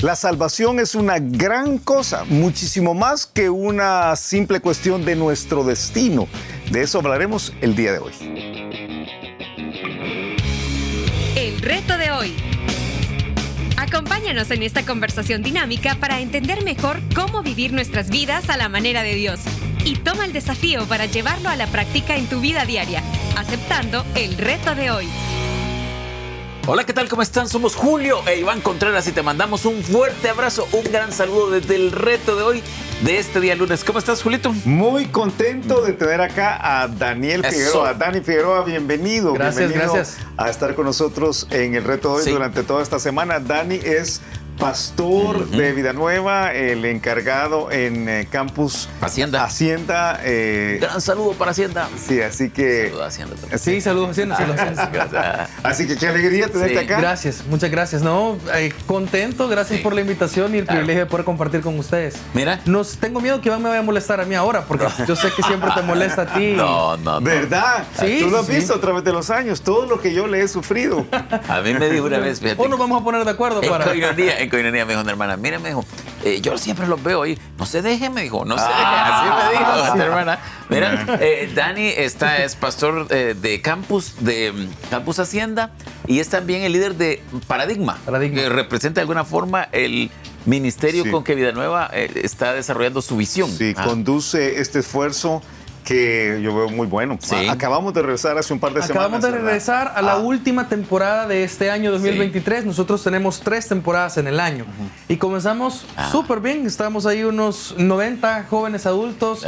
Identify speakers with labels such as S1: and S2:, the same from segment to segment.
S1: La salvación es una gran cosa, muchísimo más que una simple cuestión de nuestro destino. De eso hablaremos el día de hoy.
S2: El reto de hoy. Acompáñanos en esta conversación dinámica para entender mejor cómo vivir nuestras vidas a la manera de Dios. Y toma el desafío para llevarlo a la práctica en tu vida diaria, aceptando el reto de hoy.
S3: Hola, ¿qué tal? ¿Cómo están? Somos Julio e Iván Contreras y te mandamos un fuerte abrazo, un gran saludo desde el reto de hoy, de este día lunes. ¿Cómo estás, Julito?
S1: Muy contento de tener acá a Daniel Figueroa. Dani Figueroa, bienvenido.
S4: Gracias,
S1: bienvenido
S4: gracias.
S1: a estar con nosotros en el reto de hoy durante toda esta semana. Dani es pastor de Vida Nueva, el encargado en Campus
S3: Hacienda.
S1: Gran
S3: saludo para Hacienda.
S1: Sí, así que...
S3: Saludos a Hacienda también.
S4: Sí, saludos Hacienda.
S1: Así que qué alegría tenerte acá.
S4: Gracias, muchas gracias. No, contento, gracias por la invitación y el privilegio de poder compartir con ustedes.
S3: Mira.
S4: Tengo miedo que Iván me vaya a molestar a mí ahora, porque yo sé que siempre te molesta a ti.
S3: No.
S1: ¿Verdad?
S4: Sí,
S1: Tú lo has
S4: sí.
S1: visto a través de los años, todo lo que yo le he sufrido.
S3: A mí me dijo una vez, fíjate.
S4: O nos vamos a poner de acuerdo para...
S3: En Coinonía me dijo una hermana, mira, me dijo, yo siempre los veo ahí, no se deje, me dijo, no se deje, así me dijo esta hermana. Mira, Dani es pastor de Campus Hacienda y es también el líder de Paradigma. Que representa de alguna forma el ministerio con que Vida Nueva está desarrollando su visión.
S1: Sí, conduce este esfuerzo que yo veo muy bueno.
S3: Sí.
S1: Acabamos de regresar hace un par de semanas.
S4: Acabamos de regresar a la última temporada de este año 2023. Sí. Nosotros tenemos 3 temporadas en el año. Y comenzamos súper bien. Estamos ahí unos 90 jóvenes adultos.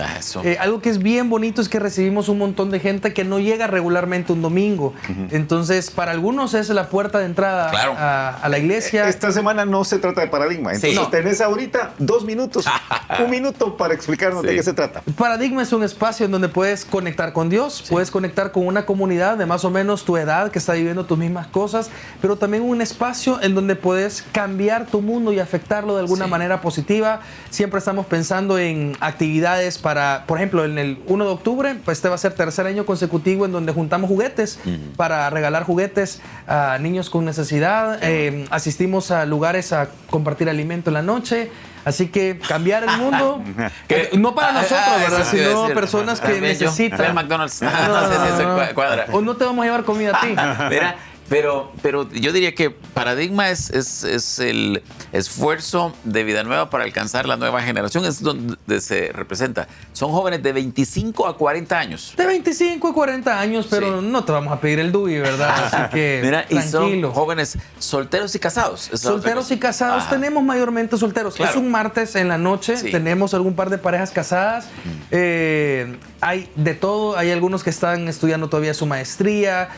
S4: Algo que es bien bonito es que recibimos un montón de gente que no llega regularmente un domingo. Entonces, para algunos es la puerta de entrada a la iglesia.
S1: Esta semana no se trata de Paradigma. Entonces, tenés ahorita 2 minutos, 1 minuto para explicarnos de qué se trata.
S4: Paradigma es un espacio en donde puedes conectar con Dios, puedes conectar con una comunidad de más o menos tu edad que está viviendo tus mismas cosas, pero también un espacio en donde puedes cambiar tu mundo y afectarlo de alguna manera positiva. Siempre estamos pensando en actividades para, por ejemplo, en el 1 de octubre, pues este va a ser 3er año consecutivo en donde juntamos juguetes para regalar juguetes a niños con necesidad. Asistimos a lugares a compartir alimento en la noche. Así que cambiar el mundo, no para nosotros, ¿verdad? Sino personas que necesitan.
S3: El McDonald's. No sé si eso cuadra.
S4: O no te vamos a llevar comida a ti.
S3: Mira, pero yo diría que Paradigma es el esfuerzo de Vida Nueva para alcanzar la nueva generación. Es donde se representa. Son jóvenes de 25 a 40 años.
S4: De 25 a 40 años, pero no te vamos a pedir el DUI, ¿verdad? Así que
S3: mira,
S4: tranquilo.
S3: Y son jóvenes solteros y casados.
S4: Solteros y casados. Tenemos mayormente solteros. Claro. Es un martes en la noche. Tenemos algún par de parejas casadas. Hay de todo. Hay algunos que están estudiando todavía su maestría.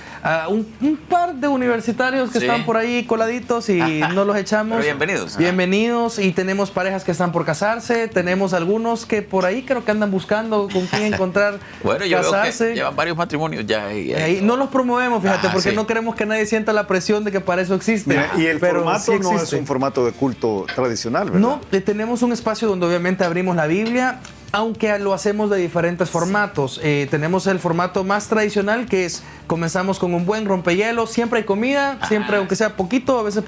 S4: Un par de universitarios que están por ahí coladitos y no los echamos.
S3: Pero bienvenidos.
S4: Bienvenidos. Y tenemos parejas que están por casarse. Tenemos algunos que por ahí creo que andan buscando con quién encontrar
S3: bueno, yo
S4: casarse.
S3: Veo que llevan varios matrimonios ya.
S4: Ahí no los promovemos, fíjate, porque no queremos que nadie sienta la presión de que para eso existe.
S1: Mira, y el formato no es un formato de culto tradicional, ¿verdad?
S4: No, tenemos un espacio donde obviamente abrimos la Biblia, aunque lo hacemos de diferentes formatos. Tenemos el formato más tradicional, que es, comenzamos con un buen rompehielos, siempre hay comida, siempre, aunque sea poquito, a veces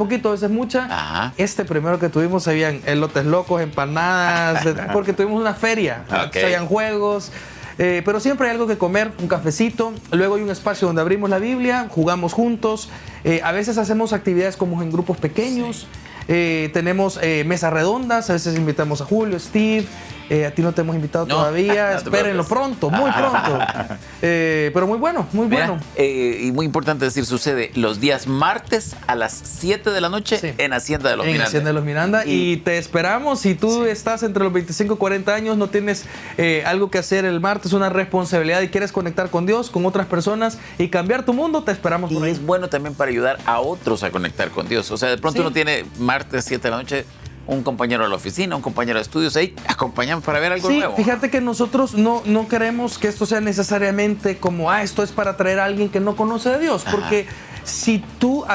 S4: mucha. Este primero que tuvimos, habían elotes locos, empanadas, porque tuvimos una feria, habían juegos. Pero siempre hay algo que comer, un cafecito. Luego hay un espacio donde abrimos la Biblia, jugamos juntos. A veces hacemos actividades como en grupos pequeños. Tenemos mesas redondas, a veces invitamos a Julio, Steve. A ti no te hemos invitado todavía. Espérenlo pronto, muy pronto. Pero muy bueno, muy bueno.
S3: Y muy importante decir, sucede los días martes a las 7 de la noche en Hacienda de los Miranda.
S4: En Hacienda de los Miranda. Y te esperamos. Si tú estás entre los 25 y 40 años, no tienes algo que hacer el martes, una responsabilidad y quieres conectar con Dios, con otras personas y cambiar tu mundo, te esperamos por ahí.
S3: Y es bueno también para ayudar a otros a conectar con Dios. O sea, de pronto uno tiene martes 7 de la noche un compañero de la oficina, un compañero de estudios, ahí acompañan para ver algo nuevo.
S4: Fíjate que nosotros no queremos que esto sea necesariamente como, esto es para traer a alguien que no conoce de Dios, porque si tú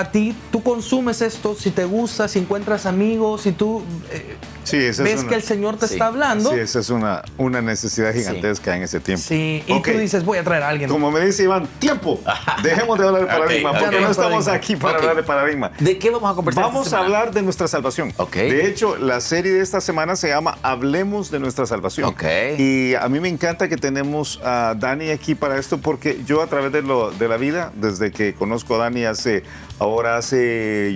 S4: consumes esto, si te gusta, si encuentras amigos, si tú
S1: Sí, esa
S4: ves
S1: es una,
S4: que el Señor te
S3: sí,
S4: está hablando.
S1: Sí, esa es una necesidad gigantesca en ese tiempo.
S4: Sí, y
S1: Ok.
S4: tú dices, voy a traer a alguien.
S1: Como me dice Iván, tiempo. Dejemos de hablar de paradigma,
S3: Ok,
S1: porque
S3: ok.
S1: no estamos aquí para
S3: Ok.
S1: hablar de paradigma.
S3: ¿De qué vamos a conversar?
S1: Vamos
S3: esta
S1: a
S3: semana?
S1: hablar de nuestra salvación.
S3: Ok.
S1: De hecho, la serie de esta semana se llama Hablemos de nuestra salvación.
S3: Ok.
S1: Y a mí me encanta que tenemos a Dani aquí para esto, porque yo a través de la vida, desde que conozco a Dani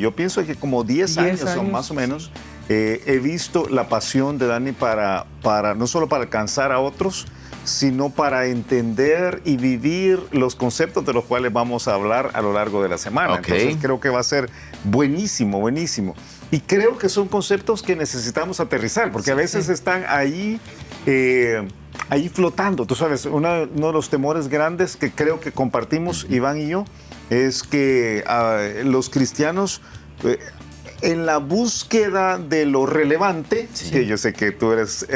S1: yo pienso que como 10 años o más o menos, he visto la pasión de Dani para no solo para alcanzar a otros, sino para entender y vivir los conceptos de los cuales vamos a hablar a lo largo de la semana.
S3: Ok.
S1: Entonces creo que va a ser buenísimo, buenísimo. Y creo que son conceptos que necesitamos aterrizar, porque a veces están ahí flotando. Tú sabes, uno de los temores grandes que creo que compartimos Iván y yo es que los cristianos... en la búsqueda de lo relevante, que yo sé que tú eres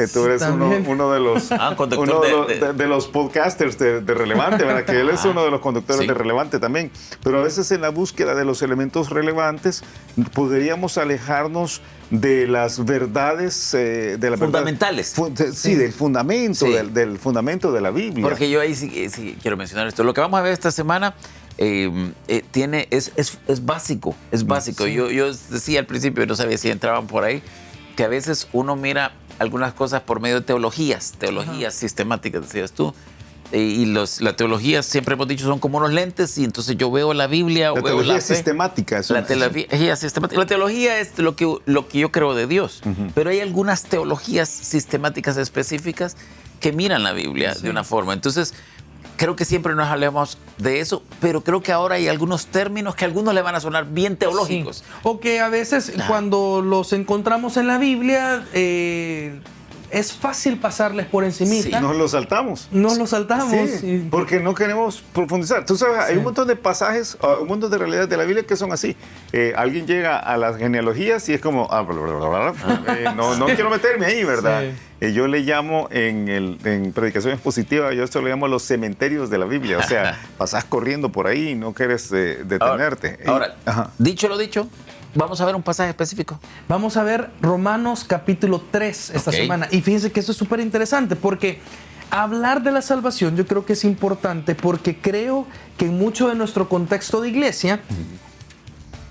S1: uno de los,
S3: conductor
S1: de los podcasters de Relevante, ¿verdad? Que él es uno de los conductores
S3: Sí.
S1: de Relevante también. Pero a veces en la búsqueda de los elementos relevantes podríamos alejarnos de las verdades de la
S3: Fundamentales.
S1: sí, del fundamento,
S3: Sí.
S1: del fundamento de la Biblia.
S3: Porque yo ahí sí quiero mencionar esto. Lo que vamos a ver esta semana es básico, es básico.
S4: Sí.
S3: Yo decía al principio, no sabía si entraban por ahí, que a veces uno mira algunas cosas por medio de teologías sistemáticas, decías tú. Y la teología, siempre hemos dicho, son como unos lentes, y entonces yo veo la Biblia o
S1: la
S3: veo
S1: teología
S3: la fe.
S1: sistemática.
S3: La teología sistemática. La teología es lo que yo creo de Dios, pero hay algunas teologías sistemáticas específicas que miran la Biblia de una forma. Entonces, creo que siempre nos hablamos de eso, pero creo que ahora hay algunos términos que a algunos le van a sonar bien teológicos.
S4: Sí. O que a veces cuando los encontramos en la Biblia, es fácil pasarles por encimita.
S1: Nos lo saltamos.
S4: Nos lo saltamos.
S1: Sí, porque no queremos profundizar. Tú sabes, hay un montón de pasajes, un montón de realidades de la Biblia que son así. Alguien llega a las genealogías y es como, no quiero meterme ahí, ¿verdad?
S4: Sí.
S1: Yo le llamo en predicaciones positivas, yo esto lo llamo los cementerios de la Biblia. O sea, pasás corriendo por ahí y no quieres detenerte.
S3: Ahora,
S1: Ajá.
S3: dicho lo dicho, vamos a ver un pasaje específico.
S4: Vamos a ver Romanos capítulo 3 esta
S3: Ok.
S4: semana. Y fíjense que esto es súper interesante porque hablar de la salvación yo creo que es importante porque creo que en mucho de nuestro contexto de iglesia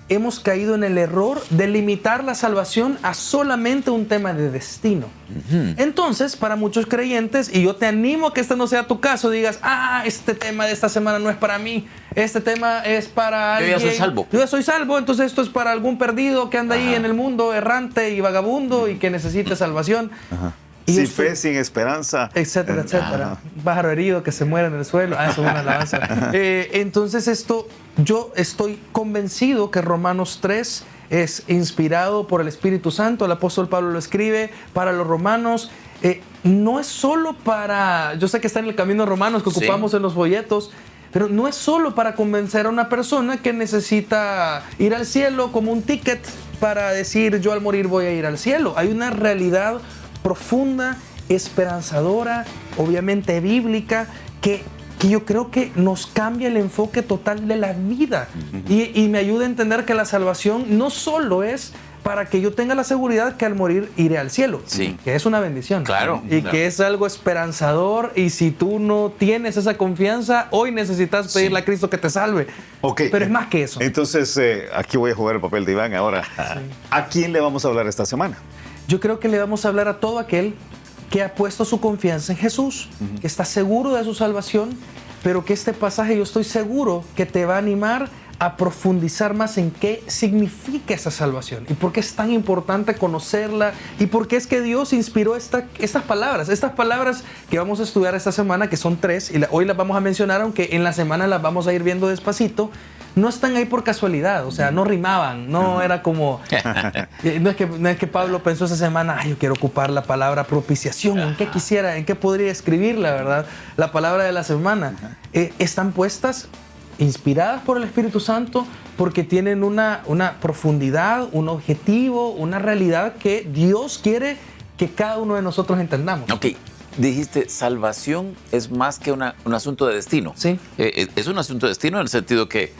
S4: hemos caído en el error de limitar la salvación a solamente un tema de destino. Entonces, para muchos creyentes, y yo te animo a que este no sea tu caso, digas, este tema de esta semana no es para mí, este tema es para
S3: Yo ya
S4: alguien.
S3: soy salvo.
S4: Yo ya soy salvo, entonces esto es para algún perdido que anda ahí en el mundo, errante y vagabundo y que necesita salvación. Y
S1: Sin
S4: esto-
S1: fe, sin esperanza.
S4: etcétera, etcétera. Pájaro herido que se muere en el suelo. Eso es una alabanza. Entonces esto, yo estoy convencido que Romanos 3 es inspirado por el Espíritu Santo. El apóstol Pablo lo escribe para los romanos. No es solo para, yo sé que está en el camino de Romanos que
S3: Sí.
S4: ocupamos en los folletos, pero no es solo para convencer a una persona que necesita ir al cielo como un ticket para decir yo al morir voy a ir al cielo. Hay una realidad profunda, esperanzadora, obviamente bíblica, que yo creo que nos cambia el enfoque total de la vida y me ayuda a entender que la salvación no solo es para que yo tenga la seguridad que al morir iré al cielo,
S3: Sí.
S4: que es una bendición.
S3: Claro,
S4: Y
S3: claro.
S4: que es algo esperanzador, y si tú no tienes esa confianza, hoy necesitas pedirle a Cristo que te salve.
S1: Ok.
S4: Pero es más que eso.
S1: Entonces, aquí voy a jugar el papel de Iván ahora. ¿A quién le vamos a hablar esta semana?
S4: Yo creo que le vamos a hablar a todo aquel que ha puesto su confianza en Jesús, que está seguro de su salvación, pero que este pasaje yo estoy seguro que te va a animar a profundizar más en qué significa esa salvación y por qué es tan importante conocerla y por qué es que Dios inspiró estas palabras que vamos a estudiar esta semana, que son 3 y hoy las vamos a mencionar, aunque en la semana las vamos a ir viendo despacito. No están ahí por casualidad, o sea, no rimaban, no era como... no es que Pablo pensó esa semana, yo quiero ocupar la palabra propiciación, en qué podría escribir, la verdad, la palabra de la semana. Están puestas, inspiradas por el Espíritu Santo, porque tienen una profundidad, un objetivo, una realidad que Dios quiere que cada uno de nosotros entendamos.
S3: Ok, dijiste, salvación es más que un asunto de destino.
S4: Sí.
S3: Es un asunto de destino en el sentido que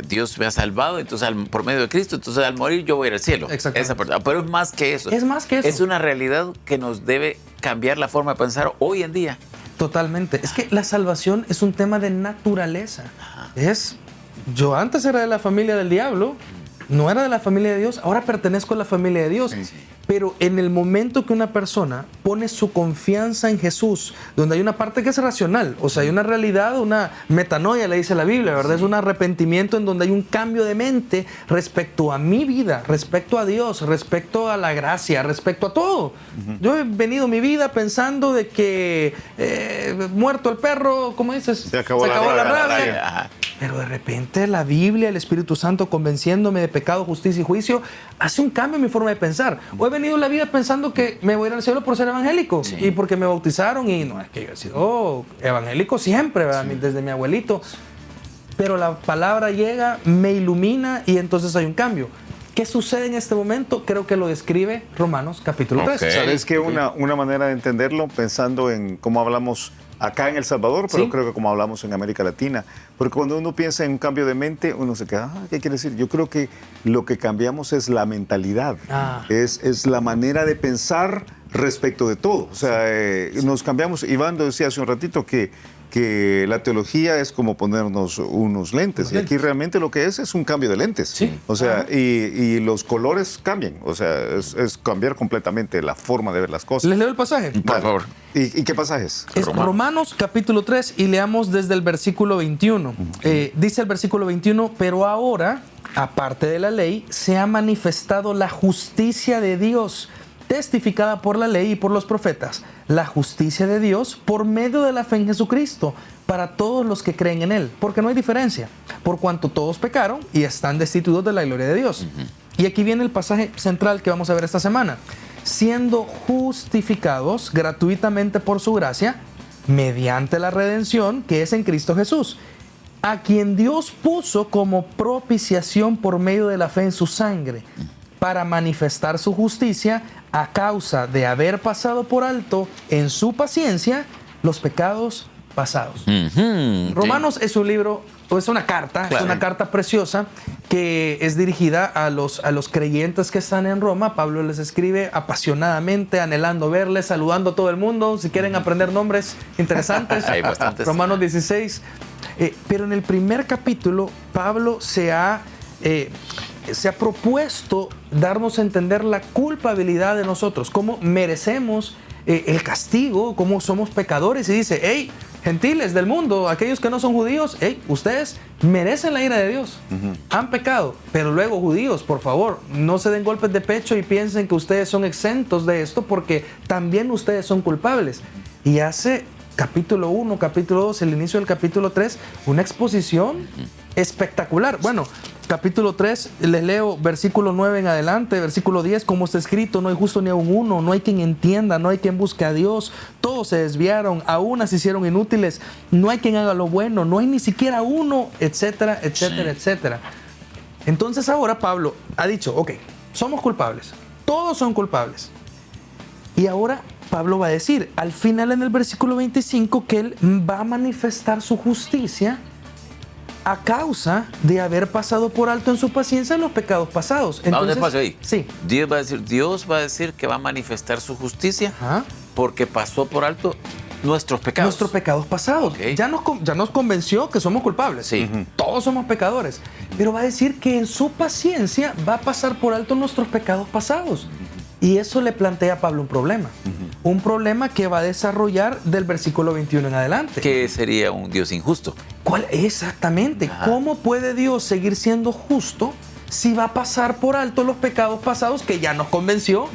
S3: Dios me ha salvado, entonces por medio de Cristo, entonces al morir yo voy a ir al cielo.
S4: Exactamente.
S3: Pero es más que eso.
S4: Es más que eso.
S3: Es una realidad que nos debe cambiar la forma de pensar hoy en día.
S4: Totalmente. Es que la salvación es un tema de naturaleza. Yo antes era de la familia del diablo, no era de la familia de Dios, ahora pertenezco a la familia de Dios. Sí. Pero en el momento que una persona pone su confianza en Jesús, donde hay una parte que es racional, o sea, hay una realidad, una metanoia, le dice la Biblia, ¿verdad? Sí. Es un arrepentimiento en donde hay un cambio de mente respecto a mi vida, respecto a Dios, respecto a la gracia, respecto a todo. Yo he venido mi vida pensando de que muerto el perro, ¿cómo dices?
S1: Se acabó la rabia.
S4: Pero de repente la Biblia, el Espíritu Santo convenciéndome de pecado, justicia y juicio, hace un cambio en mi forma de pensar. O he venido la vida pensando que me voy a ir al cielo por ser evangélico, sí, y porque me bautizaron, y no es que yo he sido evangélico siempre, ¿verdad? Sí, desde mi abuelito. Pero la palabra llega, me ilumina y entonces hay un cambio. ¿Qué sucede en este momento? Creo que lo describe Romanos capítulo 3.
S1: ¿Sabes qué? Una manera de entenderlo, pensando en cómo hablamos acá en El Salvador, pero sí, creo que como hablamos en América Latina. Porque cuando uno piensa en un cambio de mente, uno se queda, ¿qué quiere decir? Yo creo que lo que cambiamos es la mentalidad, es la manera de pensar respecto de todo. O sea, nos cambiamos. Iván decía hace un ratito que la teología es como ponernos unos lentes. Y aquí realmente lo que es un cambio de lentes.
S4: Sí.
S1: O sea, y los colores cambian. O sea, es cambiar completamente la forma de ver las cosas.
S4: ¿Les leo el pasaje?
S3: Por favor.
S1: ¿Y qué pasajes?
S4: Es Romanos capítulo 3 y leamos desde el versículo 21. Dice el versículo 21, pero ahora, aparte de la ley, se ha manifestado la justicia de Dios, testificada por la ley y por los profetas, la justicia de Dios por medio de la fe en Jesucristo, para todos los que creen en Él, porque no hay diferencia, por cuanto todos pecaron y están destituidos de la gloria de Dios. Y aquí viene el pasaje central que vamos a ver esta semana. Siendo justificados gratuitamente por su gracia, mediante la redención que es en Cristo Jesús, a quien Dios puso como propiciación por medio de la fe en su sangre, para manifestar su justicia a causa de haber pasado por alto en su paciencia los pecados pasados. Romanos es un libro, o es una carta, claro, es una carta preciosa que es dirigida a los creyentes que están en Roma. Pablo les escribe apasionadamente, anhelando verles, saludando a todo el mundo. Si quieren aprender nombres interesantes,
S3: hay bastantes.
S4: Romanos 16. Pero en el primer capítulo, Pablo se ha propuesto darnos a entender la culpabilidad de nosotros, cómo merecemos el castigo, cómo somos pecadores, y dice, hey, gentiles del mundo, aquellos que no son judíos, hey, ustedes merecen la ira de Dios, han pecado. Pero luego, judíos, por favor, no se den golpes de pecho y piensen que ustedes son exentos de esto, porque también ustedes son culpables. Y hace capítulo 1, capítulo 2, el inicio del capítulo 3, una exposición espectacular. Bueno, capítulo 3, les leo versículo 9 en adelante, versículo 10, como está escrito, no hay justo ni aun uno, no hay quien entienda, no hay quien busque a Dios, todos se desviaron, a unas se hicieron inútiles, no hay quien haga lo bueno, no hay ni siquiera uno, etcétera, etcétera, etcétera. Entonces ahora Pablo ha dicho, ok, somos culpables, todos son culpables. Y ahora Pablo va a decir, al final en el versículo 25, que él va a manifestar su justicia a causa de haber pasado por alto en su paciencia los pecados pasados. Entonces,
S3: vamos despacio ahí.
S4: Sí.
S3: Dios va a decir que va a manifestar su justicia porque pasó por alto nuestros pecados.
S4: Nuestros pecados pasados.
S3: Okay.
S4: Ya nos convenció que somos culpables.
S3: Sí.
S4: Todos somos pecadores. Pero va a decir que en su paciencia va a pasar por alto nuestros pecados pasados. Y eso le plantea a Pablo un problema. Un problema que va a desarrollar del versículo 21 en adelante.
S3: ¿Qué sería un Dios injusto?
S4: ¿Cuál? Exactamente. ¿Cómo puede Dios seguir siendo justo si va a pasar por alto los pecados pasados que ya nos convenció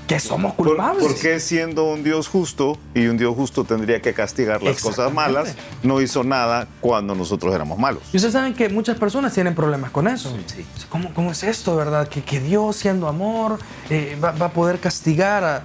S4: que somos culpables?
S1: ¿Por qué siendo un Dios justo, y un Dios justo tendría que castigar las cosas malas, no hizo nada cuando nosotros éramos malos?
S4: Y ustedes saben que muchas personas tienen problemas con eso.
S3: Sí.
S4: ¿Cómo es esto, verdad? Que Dios, siendo amor, va a poder castigar.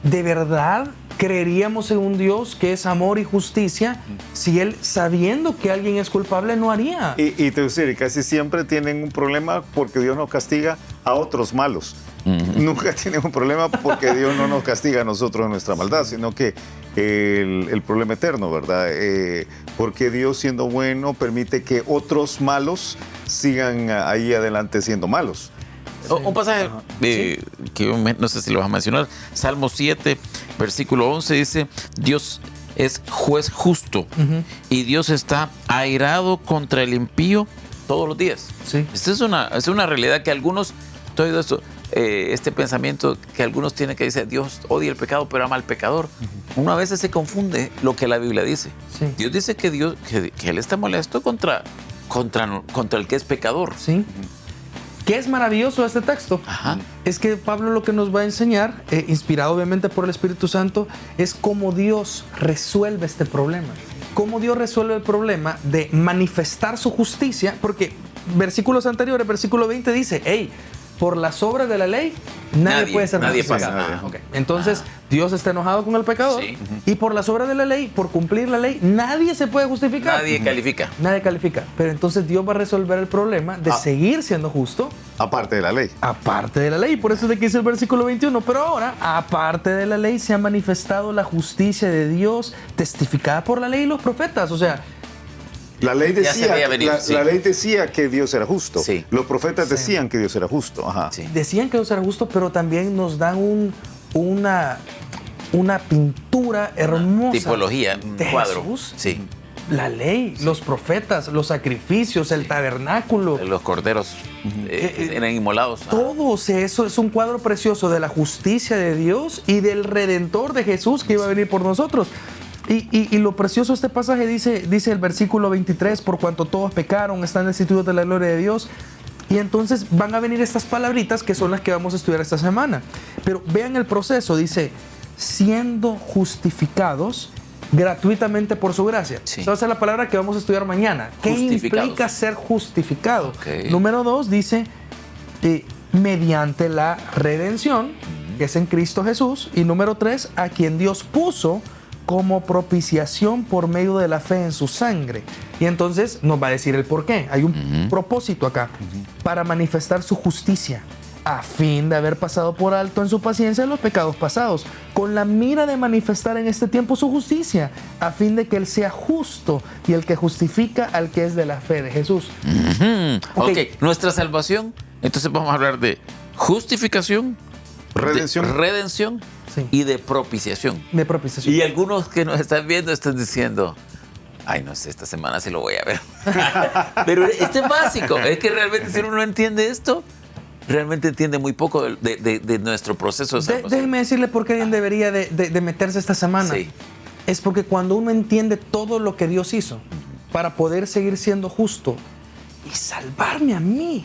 S4: ¿De verdad creeríamos en un Dios que es amor y justicia si Él, sabiendo que alguien es culpable, no haría?
S1: Y te voy a decir, casi siempre tienen un problema porque Dios no castiga a otros malos. nunca tiene un problema porque Dios no nos castiga a nosotros en nuestra maldad, sino que el problema eterno, ¿verdad? Porque Dios, siendo bueno, permite que otros malos sigan ahí adelante siendo malos.
S3: Un pasaje que no sé si lo vas a mencionar, Salmo 7, versículo 11 dice, Dios es juez justo y Dios está airado contra el impío todos los días.
S4: Sí.
S3: Esta es una realidad que algunos, todo esto, este pensamiento que algunos tienen que decir, Dios odia el pecado pero ama al pecador. Uno a veces se confunde lo que la Biblia dice.
S4: Sí.
S3: Dios dice que Él está molesto contra el que es pecador.
S4: Sí. ¿Qué es maravilloso de este texto?
S3: Ajá.
S4: Es que Pablo lo que nos va a enseñar, inspirado obviamente por el Espíritu Santo, es cómo Dios resuelve este problema. Cómo Dios resuelve el problema de manifestar su justicia, porque versículos anteriores, versículo 20 dice, hey, por las obras de la ley, nadie puede ser justificado.
S3: Pasa.
S4: Okay. Entonces, Dios está enojado con el pecador,
S3: Sí.
S4: y por las obras de la ley, por cumplir la ley, nadie se puede justificar.
S3: Nadie califica.
S4: Nadie califica. Pero entonces Dios va a resolver el problema de seguir siendo justo,
S1: Aparte de la ley.
S4: aparte de la ley. Por eso es de que dice el versículo 21. Pero ahora, aparte de la ley, se ha manifestado la justicia de Dios testificada por la ley y los profetas. O sea,
S1: La ley
S3: Ya se
S1: decía,
S3: veía venir, sí.
S1: la ley decía que Dios era justo.
S3: Sí.
S1: Los profetas decían que Dios era justo. Ajá.
S3: Sí.
S4: decían que Dios era justo, pero también nos dan una pintura hermosa.
S3: Tipología, un
S4: de
S3: cuadro.
S4: Jesús.
S3: Sí.
S4: La ley, los profetas, los sacrificios, el tabernáculo.
S3: Los corderos eran inmolados.
S4: Todo, o sea, eso es un cuadro precioso de la justicia de Dios y del Redentor de Jesús que iba a venir por nosotros. Y lo precioso de este pasaje dice el versículo 23, por cuanto todos pecaron, están destituidos de la gloria de Dios. Y entonces van a venir estas palabritas que son las que vamos a estudiar esta semana. Pero vean el proceso, dice, siendo justificados gratuitamente por su gracia.
S3: Sí.
S4: Esa va a ser la palabra que vamos a estudiar mañana. ¿Qué
S3: Justificados.
S4: implica ser justificado?
S3: Ok.
S4: Número 2 dice, mediante la redención, que es en Cristo Jesús. Y número 3, a quien Dios puso como propiciación por medio de la fe en su sangre. Y entonces nos va a decir el por qué. Hay un propósito acá, para manifestar su justicia, a fin de haber pasado por alto en su paciencia los pecados pasados, con la mira de manifestar en este tiempo su justicia, a fin de que Él sea justo y el que justifica al que es de la fe de Jesús.
S3: Ok, nuestra salvación, entonces vamos a hablar de justificación,
S1: Redención.
S3: de redención
S4: Sí.
S3: y de propiciación.
S4: De propiciación.
S3: Y algunos que nos están viendo están diciendo, ay, no sé, esta semana sí lo voy a ver. Pero este es básico. Es que realmente si uno no entiende esto, realmente entiende muy poco de nuestro proceso de salvación.
S4: Déjeme decirle por qué alguien debería de meterse esta semana.
S3: Sí.
S4: Es porque cuando uno entiende todo lo que Dios hizo para poder seguir siendo justo y salvarme a mí,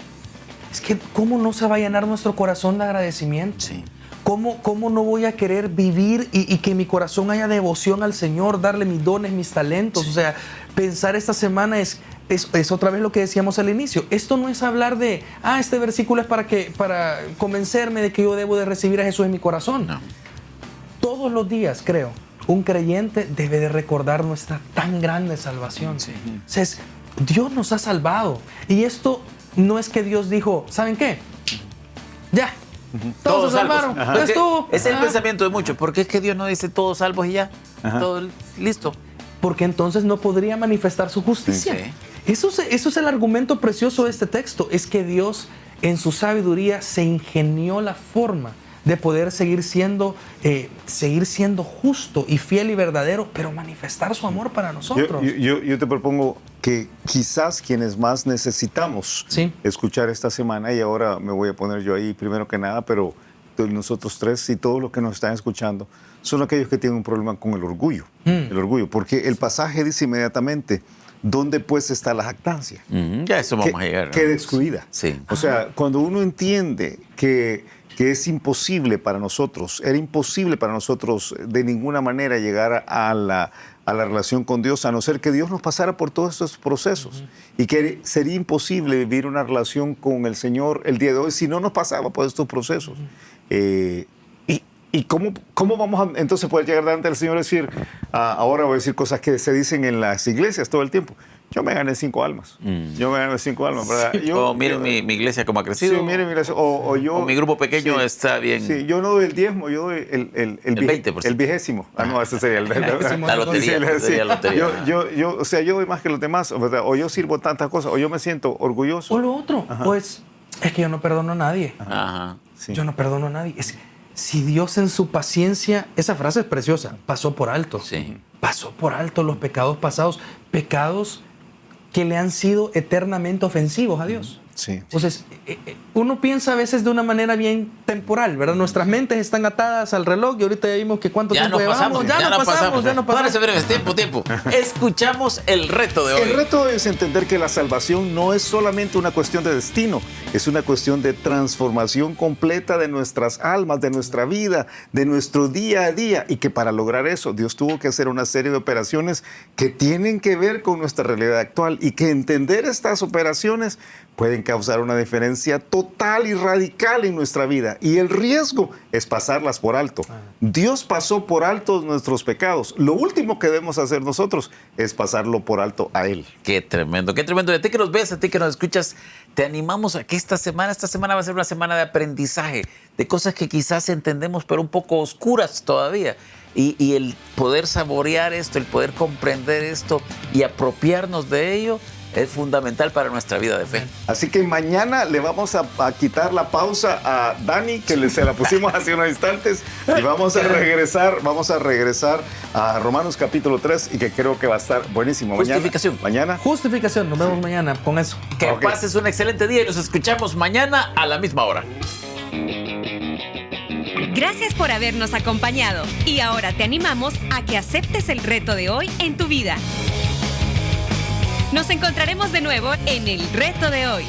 S4: es que ¿cómo no se va a llenar nuestro corazón de agradecimiento?
S3: Sí.
S4: ¿Cómo no voy a querer vivir y que mi corazón haya devoción al Señor, darle mis dones, mis talentos? O sea, pensar esta semana es otra vez lo que decíamos al inicio. Esto no es hablar de, este versículo es para convencerme de que yo debo de recibir a Jesús en mi corazón.
S3: No.
S4: Todos los días, creo, un creyente debe de recordar nuestra tan grande salvación.
S3: Sí.
S4: O sea, Dios nos ha salvado. Y esto no es que Dios dijo, ¿saben qué? Ya. Todos se salvaron.
S3: salvos.
S4: Ya estuvo.
S3: Es el
S4: Ah.
S3: pensamiento de muchos. ¿Por qué es que Dios no dice todos salvos y ya? Todo listo.
S4: Porque entonces no podría manifestar su justicia.
S3: Sí.
S4: Eso es el argumento precioso de este texto. Es que Dios, en su sabiduría, se ingenió la forma de poder seguir siendo justo y fiel y verdadero, pero manifestar su amor para nosotros.
S1: Yo te propongo que quizás quienes más necesitamos
S4: Sí.
S1: escuchar esta semana, y ahora me voy a poner yo ahí primero que nada, pero nosotros tres y todos los que nos están escuchando, son aquellos que tienen un problema con el orgullo. El orgullo, porque el pasaje dice inmediatamente, ¿dónde pues está la jactancia?
S3: Ya eso vamos a llegar, ¿no?
S1: Queda excluida.
S3: Sí.
S1: O sea, cuando uno entiende que es imposible para nosotros, era imposible para nosotros de ninguna manera llegar a la relación con Dios, a no ser que Dios nos pasara por todos estos procesos. Y que sería imposible vivir una relación con el Señor el día de hoy si no nos pasaba por estos procesos. ¿Y cómo vamos a entonces poder llegar delante del Señor y decir, ahora voy a decir cosas que se dicen en las iglesias todo el tiempo? yo me gané 5 almas. Yo me gané 5 almas, ¿verdad?
S3: Miren mi iglesia cómo ha crecido.
S1: Sí, miren mi iglesia. O
S3: mi grupo pequeño está bien.
S1: Sí, yo no doy el diezmo, yo doy el
S3: 20%.
S1: El 20º. No, ese sería
S3: la lotería.
S1: O sea, yo doy más que los demás, ¿verdad? O yo sirvo tantas cosas, o yo me siento orgulloso.
S4: O lo otro, pues, es que yo no perdono a nadie.
S3: Ajá.
S1: Sí.
S4: Yo no perdono a nadie. Si Dios en su paciencia, esa frase es preciosa, pasó por alto.
S3: Sí.
S4: Pasó por alto los pecados pasados, pecados que le han sido eternamente ofensivos a Dios.
S1: Sí.
S4: Entonces, uno piensa a veces de una manera bien temporal, ¿verdad? Nuestras mentes están atadas al reloj y ahorita ya vimos que cuánto tiempo llevamos. Ya no pasamos.
S3: Párese breves, tiempo. Escuchamos el reto de hoy.
S1: El reto es entender que la salvación no es solamente una cuestión de destino, es una cuestión de transformación completa de nuestras almas, de nuestra vida, de nuestro día a día, y que para lograr eso Dios tuvo que hacer una serie de operaciones que tienen que ver con nuestra realidad actual, y que entender estas operaciones pueden causar una diferencia total y radical en nuestra vida. Y el riesgo es pasarlas por alto. Dios pasó por alto nuestros pecados. Lo último que debemos hacer nosotros es pasarlo por alto a Él.
S3: Qué tremendo, qué tremendo. Y a ti que nos ves, a ti que nos escuchas, te animamos a que esta semana va a ser una semana de aprendizaje, de cosas que quizás entendemos, pero un poco oscuras todavía. Y el poder saborear esto, el poder comprender esto y apropiarnos de ello, es fundamental para nuestra vida de fe.
S1: Así que mañana le vamos a quitar la pausa a Dani, que se la pusimos hace unos instantes, y vamos a regresar a Romanos capítulo 3, y que creo que va a estar buenísimo.
S3: Justificación.
S1: Mañana.
S4: Justificación, nos vemos mañana con eso.
S3: Que pases un excelente día y nos escuchamos mañana a la misma hora.
S2: Gracias por habernos acompañado y ahora te animamos a que aceptes el reto de hoy en tu vida. Nos encontraremos de nuevo en el reto de hoy.